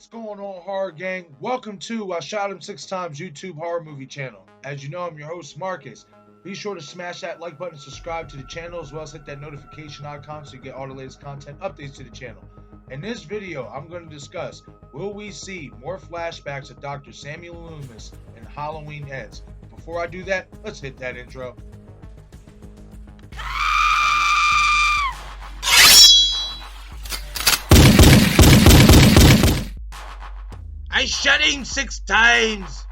What's going on, horror gang? Welcome to I Shot Him 6 Times YouTube horror movie channel. As you know, I'm your host, Marcus. Be sure to smash that like button, subscribe to the channel, as well as hit that notification icon so you get all the latest content updates to the channel. In this video, I'm going to discuss, will we see more flashbacks of Dr. Samuel Loomis in Halloween Ends? Before I do that, let's hit that intro. I shot him 6 times!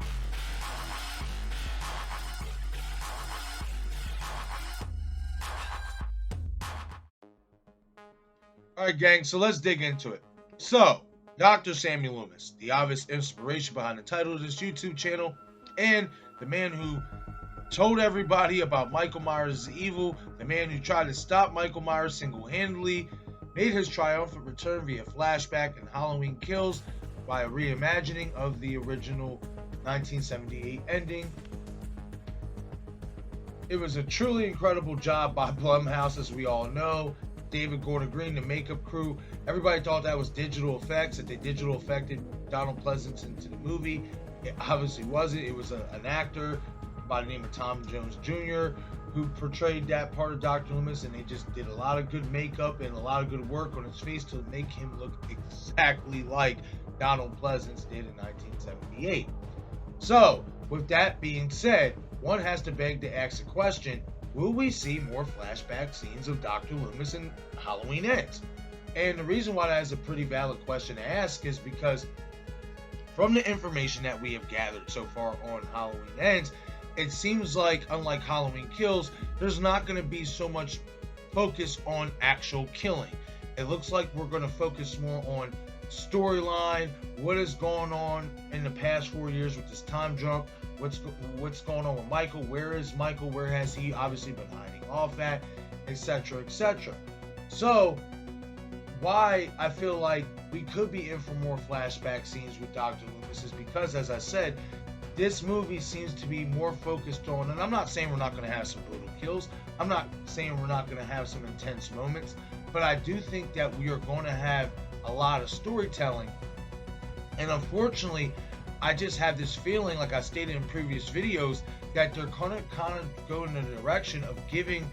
Alright gang, so let's dig into it. So, Dr. Samuel Loomis, the obvious inspiration behind the title of this YouTube channel, and the man who told everybody about Michael Myers' evil, the man who tried to stop Michael Myers single-handedly, made his triumphant return via flashback and Halloween Kills by a reimagining of the original 1978 ending. It was a truly incredible job by Blumhouse, as we all know. David Gordon Green, the makeup crew, everybody thought that was digital effects, that they digital affected Donald Pleasance into the movie. It obviously wasn't. It was an actor by the name of Tom Jones Jr. who portrayed that part of Dr. Loomis, and they just did a lot of good makeup and a lot of good work on his face to make him look exactly like Donald Pleasance did in 1978. So, with that being said, one has to beg to ask the question, will we see more flashback scenes of Dr. Loomis in Halloween Ends? And the reason why that is a pretty valid question to ask is because from the information that we have gathered so far on Halloween Ends, it seems like, unlike Halloween Kills, there's not going to be so much focus on actual killing. It looks like we're going to focus more on storyline, what is going on in the past 4 years with this time jump, what's going on with Michael, where is Michael, where has he obviously been hiding off at, etc., etc. So, why I feel like we could be in for more flashback scenes with Dr. Loomis is because, as I said, this movie seems to be more focused on, and I'm not saying we're not going to have some brutal kills, I'm not saying we're not going to have some intense moments, but I do think that we are going to have a lot of storytelling. And unfortunately, I just have this feeling, like I stated in previous videos, that they're kind of going in the direction of giving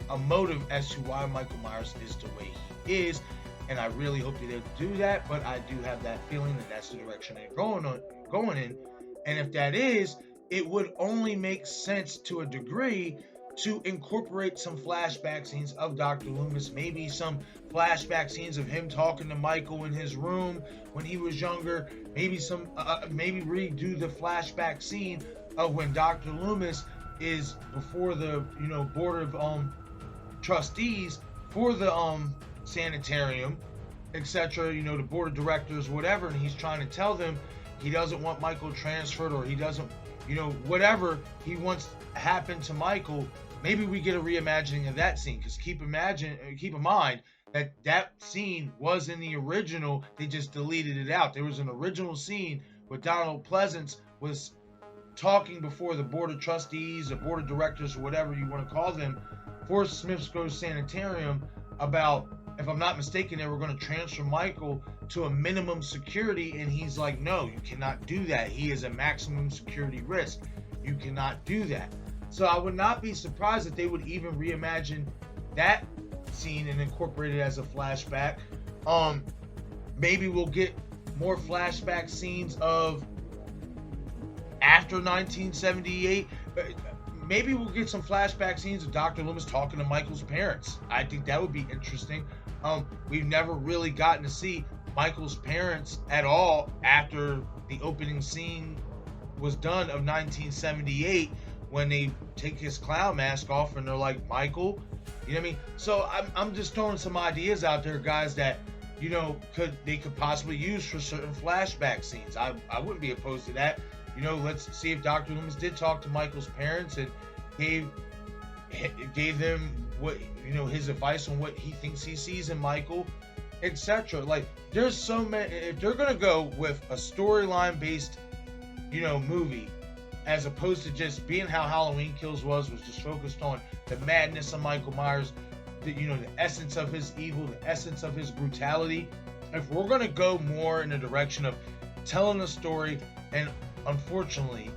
a motive as to why Michael Myers is the way he is. And I really hope they don't do that, but I do have that feeling that that's the direction they're going in. And if that is, it would only make sense to a degree to incorporate some flashback scenes of Dr. Loomis, maybe some flashback scenes of him talking to Michael in his room when he was younger, maybe maybe redo the flashback scene of when Dr. Loomis is before the board of trustees for the sanitarium, etc., the board of directors, whatever, and he's trying to tell them he doesn't want Michael transferred, or he doesn't, whatever he wants happen to Michael. Maybe we get a reimagining of that scene, because keep in mind that scene was in the original. They just deleted it out. There was an original scene where Donald Pleasance was talking before the board of trustees, or board of directors, or whatever you want to call them, for Smith's Grove Sanitarium about, if I'm not mistaken, they were going to transfer Michael to a minimum security, and he's like, no, you cannot do that. He is a maximum security risk. You cannot do that. So I would not be surprised if they would even reimagine that scene and incorporate it as a flashback. Maybe we'll get more flashback scenes of after 1978. Maybe we'll get some flashback scenes of Dr. Loomis talking to Michael's parents. I think that would be interesting. We've never really gotten to see Michael's parents at all after the opening scene was done of 1978, when they take his clown mask off and they're like, Michael, you know what I mean? So I'm just throwing some ideas out there, guys, that they could possibly use for certain flashback scenes. I wouldn't be opposed to that. Let's see if Dr. Loomis did talk to Michael's parents and gave them what his advice on what he thinks he sees in Michael, etc. Like, there's so many. If they're gonna go with a storyline based movie, as opposed to just being how Halloween Kills was just focused on the madness of Michael Myers, the essence of his evil, the essence of his brutality, if we're going to go more in the direction of telling a story and unfortunately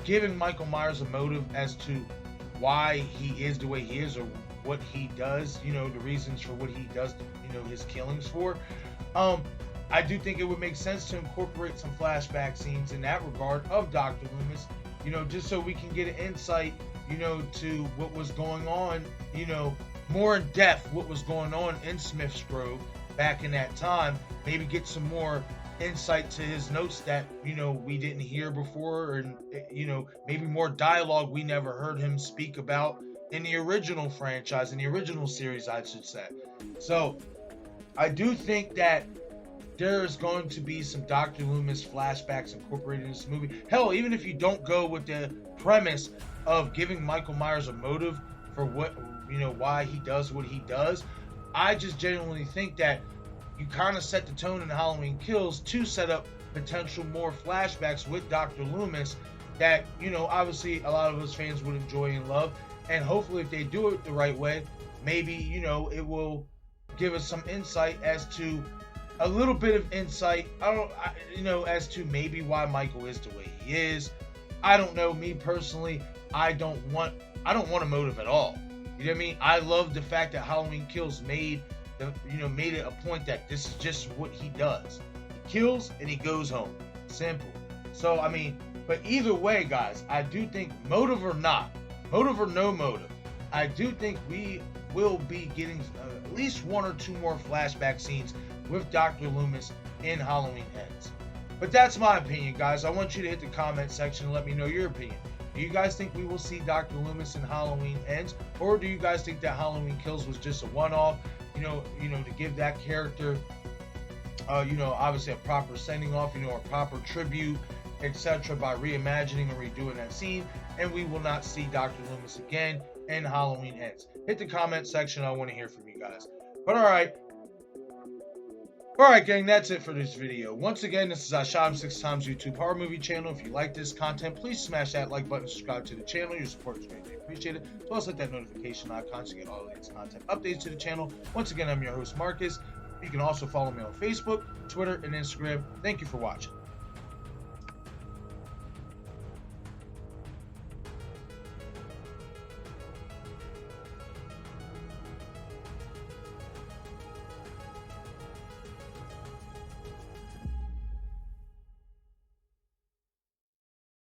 giving Michael Myers a motive as to why he is the way he is or what he does, the reasons for what he does, his killings for, I do think it would make sense to incorporate some flashback scenes in that regard of Dr. Loomis, just so we can get an insight, to what was going on, more in depth what was going on in Smith's Grove back in that time. Maybe get some more insight to his notes that, we didn't hear before, and, maybe more dialogue we never heard him speak about in the original franchise, in the original series, I should say. So I do think that there's going to be some Dr. Loomis flashbacks incorporated in this movie. Hell, even if you don't go with the premise of giving Michael Myers a motive for what, why he does what he does, I just genuinely think that you kind of set the tone in Halloween Kills to set up potential more flashbacks with Dr. Loomis that, obviously a lot of us fans would enjoy and love. And hopefully if they do it the right way, maybe, it will give us some insight as to a little bit of insight, as to maybe why Michael is the way he is. I don't know. Me personally, I don't want a motive at all. You know what I mean? I love the fact that Halloween Kills made it a point that this is just what he does. He kills and he goes home. Simple. So, but either way, guys, I do think, motive or not, motive or no motive, I do think we will be getting at least one or two more flashback scenes with Dr. Loomis in Halloween Ends. But that's my opinion, guys. I want you to hit the comment section and let me know your opinion. Do you guys think we will see Dr. Loomis in Halloween Ends? Or do you guys think that Halloween Kills was just a one-off, to give that character, obviously a proper sending off, a proper tribute, etc., by reimagining and redoing that scene, and we will not see Dr. Loomis again in Halloween Ends? Hit the comment section. I want to hear from you guys. But Alright, gang, that's it for this video. Once again, this is I Shot Him 6 Times YouTube horror movie channel. If you like this content, please smash that like button, subscribe to the channel. Your support is greatly appreciated. Plus, hit that notification icon to get all of these content updates to the channel. Once again, I'm your host, Marcus. You can also follow me on Facebook, Twitter, and Instagram. Thank you for watching.